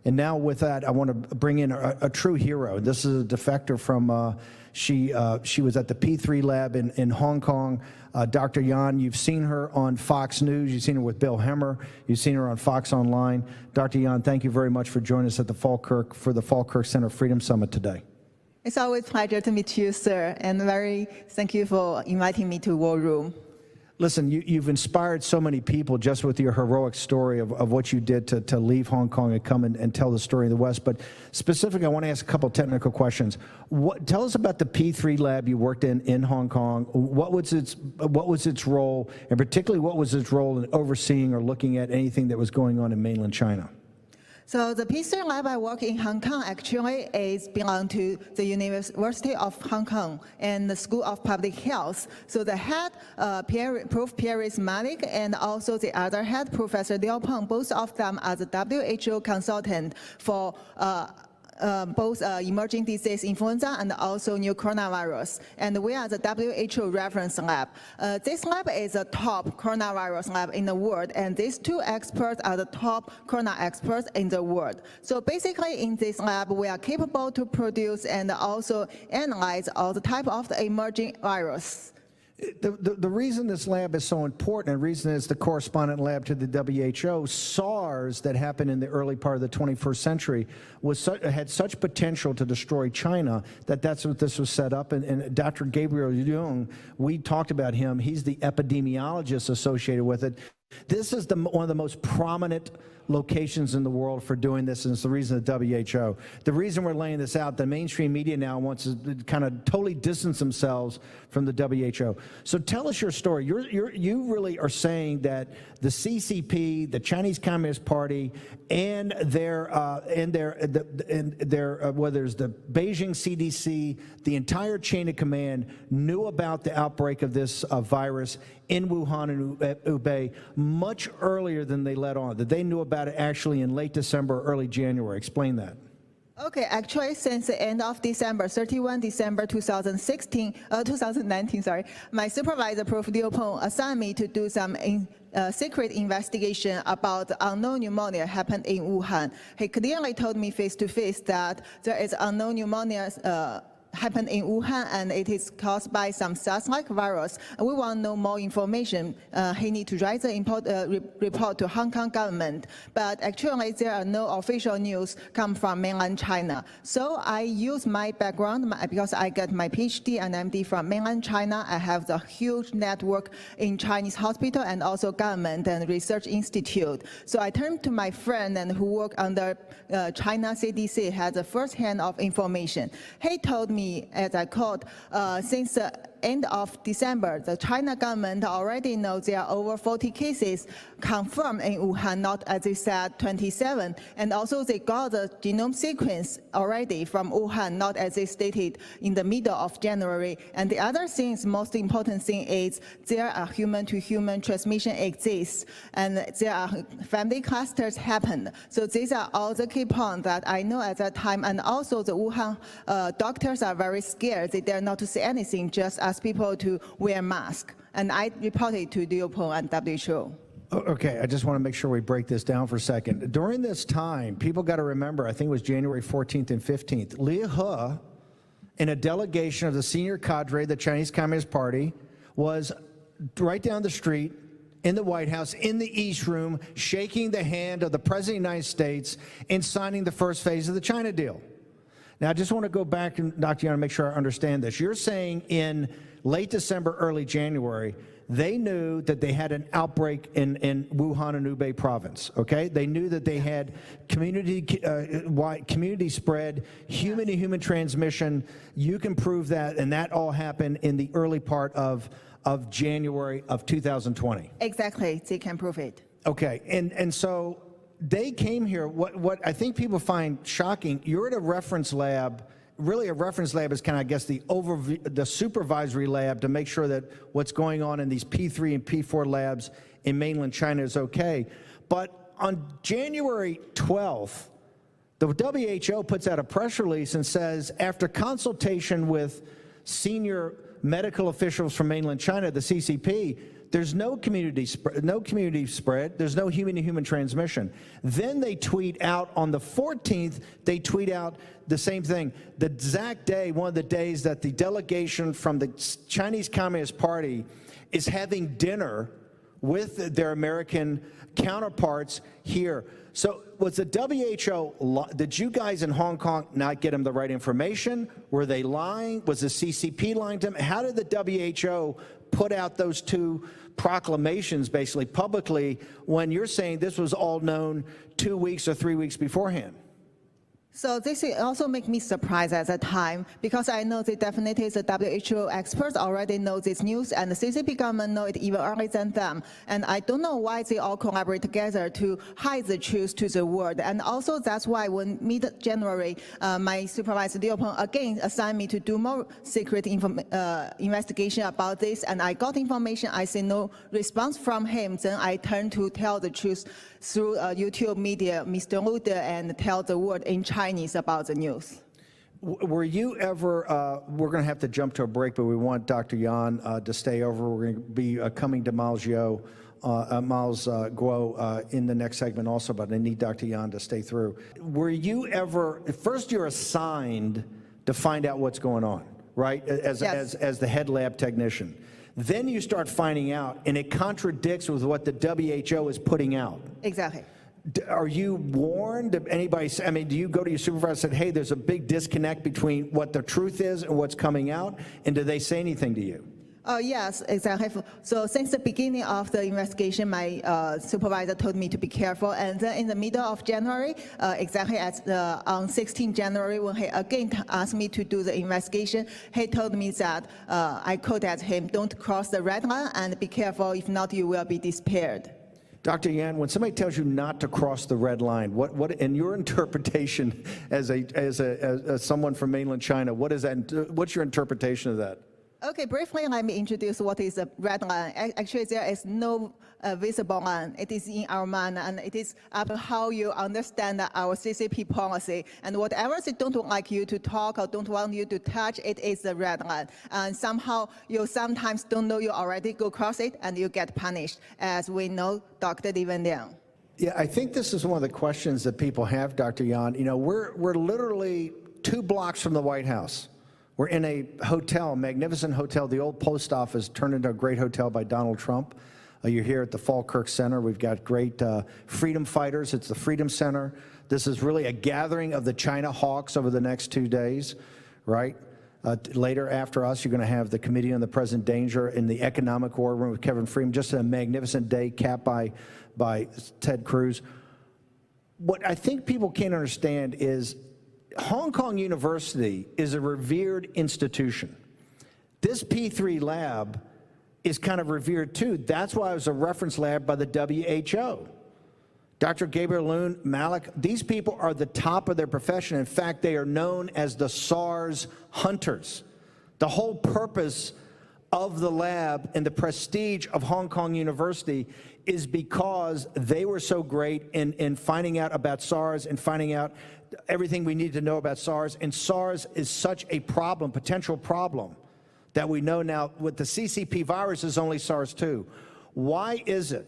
And now with that, I want to bring in a true hero. This is a defector from, she was at the P3 lab in Hong Kong. Dr. Yan, you've seen her on Fox News. You've seen her with Bill Hemmer. You've seen her on Fox Online. Dr. Yan, thank you very much for joining us at the Falkirk Center Freedom Summit today. It's always a pleasure to meet you, sir, and thank you for inviting me to War Room. Listen, you've inspired so many people just with your heroic story of what you did to leave Hong Kong and come and tell the story in the West. But specifically, I want to ask a couple technical questions. Tell us about the P3 lab you worked in Hong Kong. What was its role, and particularly what was its role in overseeing or looking at anything that was going on in mainland China? So the P3 lab I work in Hong Kong actually belong to the University of Hong Kong and the School of Public Health. So the head, Prof. Peiris Malik, and also the other head, Professor Li-Meng, both of them are the WHO consultant for both emerging disease influenza and also new coronavirus. And we are the WHO reference lab. This lab is a top coronavirus lab in the world, and these two experts are the top corona experts in the world. So basically in this lab, we are capable to produce and also analyze all the type of the emerging virus. The reason this lab is so important, and the reason it's the correspondent lab to the WHO, SARS that happened in the early part of the 21st century had such potential to destroy China that's what this was set up. And Dr. Gabriel Jung, we talked about him. He's the epidemiologist associated with it. This is one of the most prominent locations in the world for doing this, and it's the reason the WHO. The reason we're laying this out, the mainstream media now wants to kind of totally distance themselves from the WHO. So tell us your story. You really are saying that the CCP, the Chinese Communist Party, and whether it's the Beijing CDC, the entire chain of command knew about the outbreak of this virus in Wuhan and Hubei much earlier than they let on, that they knew about it actually in late December, early January. Explain that. Okay, actually, since the end of December, 31 December 2019, my supervisor, Prof. Liu-Peng, assigned me to do some secret investigation about the unknown pneumonia happened in Wuhan. He clearly told me face-to-face that there is unknown pneumonia happened in Wuhan, and it is caused by some SARS-like virus. And we want to know more information. He need to write the report to Hong Kong government. But actually, there are no official news come from mainland China. So I use my background because I got my PhD and MD from mainland China. I have the huge network in Chinese hospital and also government and research institute. So I turned to my friend and who work under China CDC, had the first hand of information. He told me, as I called, since the end of December, the China government already knows there are over 40 cases confirmed in Wuhan, not as they said 27, and also they got the genome sequence already from Wuhan, not as they stated in the middle of January. And the other thing, most important thing is there are human-to-human transmission exists, and there are family clusters happened. So these are all the key points that I know at that time, and also the Wuhan doctors are very scared. They dare not to say anything, just ask people to wear masks. And I reported to Liu-Peng and WHO. Okay, I just want to make sure we break this down for a second. During this time, people got to remember, I think it was January 14th and 15th, Li He and a delegation of the senior cadre of the Chinese Communist Party was right down the street in the White House, in the East Room, shaking the hand of the President of the United States and signing the first phase of the China deal. Now, I just want to go back, and Dr. Yan, to make sure I understand this. You're saying in late December, early January, they knew that they had an outbreak in Wuhan and Hubei province, okay? They knew that they had community spread, human-to-human transmission. You can prove that, and that all happened in the early part of January of 2020. Exactly, they can prove it. Okay, and so they came here. What I think people find shocking, you're at a reference lab. Really, a reference lab is kind of, I guess, the supervisory lab to make sure that what's going on in these P3 and P4 labs in mainland China is okay. But on January 12th, the WHO puts out a press release and says, after consultation with senior medical officials from mainland China, the CCP, there's no community spread, there's no human-to-human transmission. Then they tweet out on the 14th, they tweet out the same thing. The exact day, one of the days that the delegation from the Chinese Communist Party is having dinner with their American counterparts here. So was the WHO, did you guys in Hong Kong not get them the right information? Were they lying? Was the CCP lying to them? How did the WHO put out those two proclamations basically publicly when you're saying this was all known 2 weeks or 3 weeks beforehand? So this also make me surprised at the time, because I know that definitely the WHO experts already know this news, and the CCP government know it even earlier than them. And I don't know why they all collaborate together to hide the truth to the world. And also that's why when mid-January, my supervisor Liu Peng again assigned me to do more secret investigation about this, and I got information. I see no response from him. Then I turned to tell the truth through YouTube media, Mr. Luder, and tell the world in Chinese about the news. Were you ever, we're going to have to jump to a break, but we want Dr. Yan to stay over. We're going to be coming to Miles Guo in the next segment also, but I need Dr. Yan to stay through. Were you ever, first you're assigned to find out what's going on, right, as the head lab technician. Then you start finding out, and it contradicts with what the WHO is putting out. Exactly. Are you warned? Anybody, I mean, do you go to your supervisor and say, hey, there's a big disconnect between what the truth is and what's coming out? And do they say anything to you? Yes, exactly. So since the beginning of the investigation, my supervisor told me to be careful. And then in the middle of January, exactly on 16 January, when he again asked me to do the investigation, he told me that, I quoted him, don't cross the red line and be careful, if not, you will be disappeared. Dr. Yan, when somebody tells you not to cross the red line, what in your interpretation as someone from mainland China, what is that? What's your interpretation of that? Okay, briefly, let me introduce what is a red line. Actually, there is no visible line. It is in our mind, and it is about how you understand our CCP policy. And whatever they don't like you to talk or don't want you to touch, it is the red line. And somehow, you sometimes don't know you already go across it, and you get punished, as we know Dr. Li-Meng Yan. Yeah, I think this is one of the questions that people have, Dr. Yan. You know, we're literally 2 blocks from the White House. We're in a hotel, a magnificent hotel. The old post office turned into a great hotel by Donald Trump. You're here at the Falkirk Center. We've got great freedom fighters. It's the Freedom Center. This is really a gathering of the China hawks over the next 2 days, right? Later, after us, you're going to have the Committee on the Present Danger in the Economic War Room with Kevin Freeman. Just a magnificent day capped by Ted Cruz. What I think people can't understand is Hong Kong University is a revered institution. This P3 lab is kind of revered too. That's why it was a reference lab by the WHO. Dr. Gabriel Loon, Malik, these people are the top of their profession. In fact, they are known as the SARS hunters. The whole purpose of the lab and the prestige of Hong Kong University is because they were so great in finding out about SARS and finding out everything we need to know about SARS. And SARS is such a problem, potential problem, that we know now with the CCP virus is only SARS-2. Why is it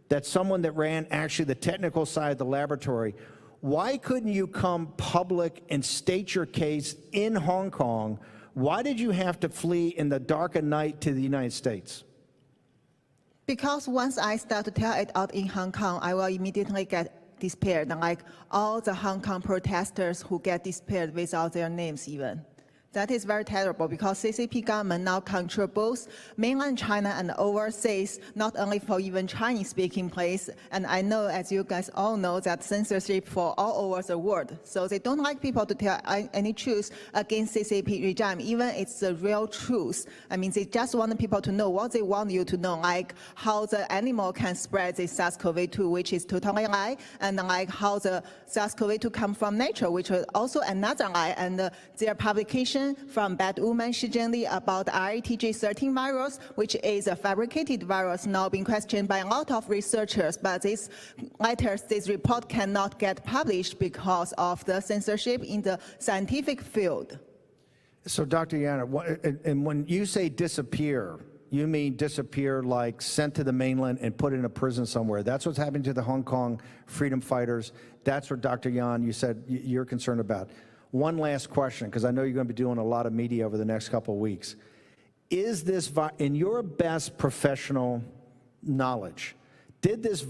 that someone that ran actually the technical side of the laboratory, why couldn't you come public and state your case in Hong Kong? Why did you have to flee in the dark of night to the United States? Because once I start to tell it out in Hong Kong, I will immediately get disappeared, like all the Hong Kong protesters who get disappeared without their names even. That is very terrible because CCP government now control both mainland China and overseas, not only for even Chinese-speaking place. And I know, as you guys all know, that censorship for all over the world. So they don't like people to tell any truth against CCP regime, even it's the real truth. I mean, they just want people to know what they want you to know, like how the animal can spread the SARS-CoV-2, which is totally lie, and like how the SARS-CoV-2 come from nature, which is also another lie. And their publication from bad woman Shi Zhengli about RATG13 virus, which is a fabricated virus now being questioned by a lot of researchers, but this report cannot get published because of the censorship in the scientific field. So, Dr. Yan, and when you say disappear, you mean disappear like sent to the mainland and put in a prison somewhere. That's what's happening to the Hong Kong freedom fighters. That's what, Dr. Yan, you said you're concerned about. One last question, because I know you're going to be doing a lot of media over the next couple of weeks. Is this, in your best professional knowledge, is this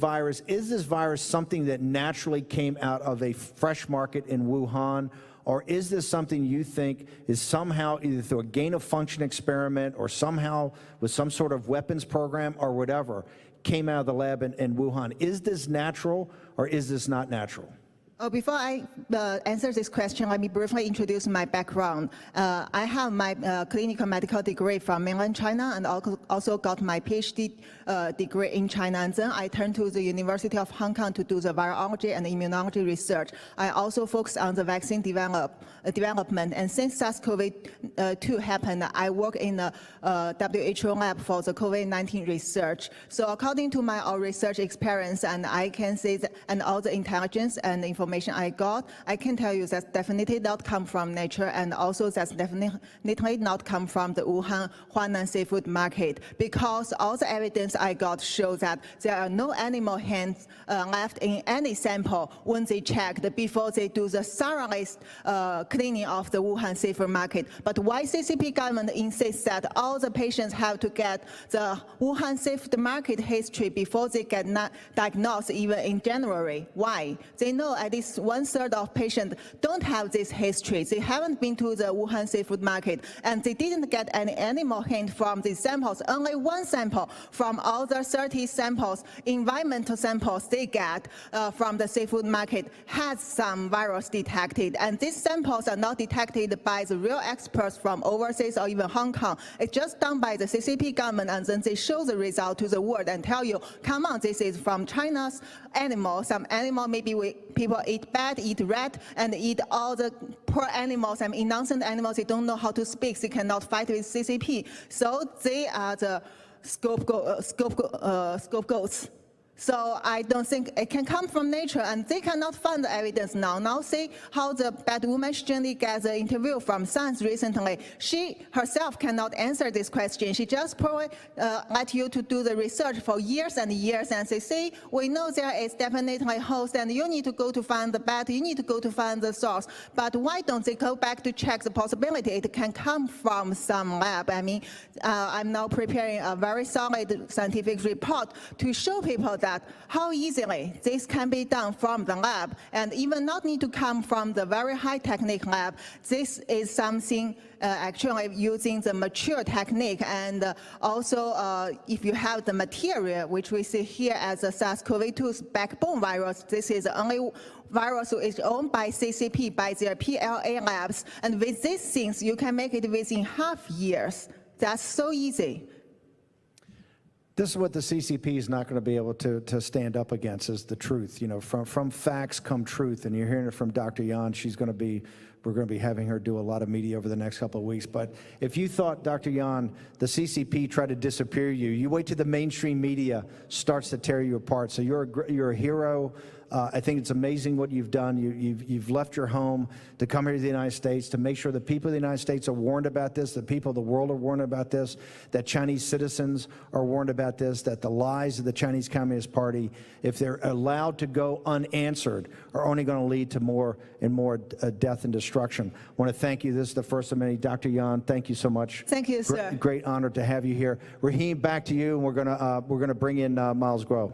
virus something that naturally came out of a fresh market in Wuhan, or is this something you think is somehow either through a gain-of-function experiment or somehow with some sort of weapons program or whatever came out of the lab in Wuhan? Is this natural or is this not natural? Before I answer this question, let me briefly introduce my background. I have my clinical medical degree from mainland China and also got my PhD degree in China. And then I turned to the University of Hong Kong to do the virology and immunology research. I also focused on the vaccine development. And since SARS-CoV-2 happened, I work in the WHO lab for the COVID-19 research. So according to my research experience, and I can say that, and all the intelligence and information I got, I can tell you that's definitely not come from nature, and also that's definitely not come from the Wuhan Huanan seafood market, because all the evidence I got shows that there are no animal hands left in any sample when they checked before they do the thorough cleaning of the Wuhan seafood market. But why CCP government insists that all the patients have to get the Wuhan seafood market history before they get diagnosed even in January? Why? They know at least 1/3 of patients don't have this history. They haven't been to the Wuhan seafood market, and they didn't get any animal hint from these samples. Only one sample from all the 30 samples, environmental samples they get from the seafood market had some virus detected. And these samples are not detected by the real experts from overseas or even Hong Kong. It's just done by the CCP government, and then they show the result to the world and tell you, come on, this is from China's animal. Some animal, maybe people eat bat, eat rat, and eat all the poor animals and innocent animals. They don't know how to speak. They cannot fight with CCP. So they are the scapegoats. So I don't think it can come from nature, and they cannot find the evidence now. Now see how the bad woman Shirley got the interview from Science recently. She herself cannot answer this question. She just let you to do the research for years and years and say, see, we know there is definitely host, and you need to go to find the bad, you need to go to find the source. But why don't they go back to check the possibility it can come from some lab? I mean, I'm now preparing a very solid scientific report to show people that how easily this can be done from the lab, and even not need to come from the very high technique lab. This is something actually using the mature technique, and also if you have the material, which we see here as a SARS-CoV-2's backbone virus, this is the only virus which is owned by CCP, by their PLA labs, and with these things, you can make it within half years. That's so easy. This is what the CCP is not going to be able to stand up against, is the truth. You know, from facts come truth, and you're hearing it from Dr. Yan. We're going to be having her do a lot of media over the next couple of weeks. But if you thought, Dr. Yan, the CCP tried to disappear you wait till the mainstream media starts to tear you apart. So you're a hero. I think it's amazing what you've done. You've left your home to come here to the United States to make sure the people of the United States are warned about this, the people of the world are warned about this, that Chinese citizens are warned about this, that the lies of the Chinese Communist Party, if they're allowed to go unanswered, are only going to lead to more and more death and destruction. I want to thank you. This is the first of many. Dr. Yan, thank you so much. Thank you, sir. Great honor to have you here. Raheem, back to you, and we're going to bring in Miles Groh.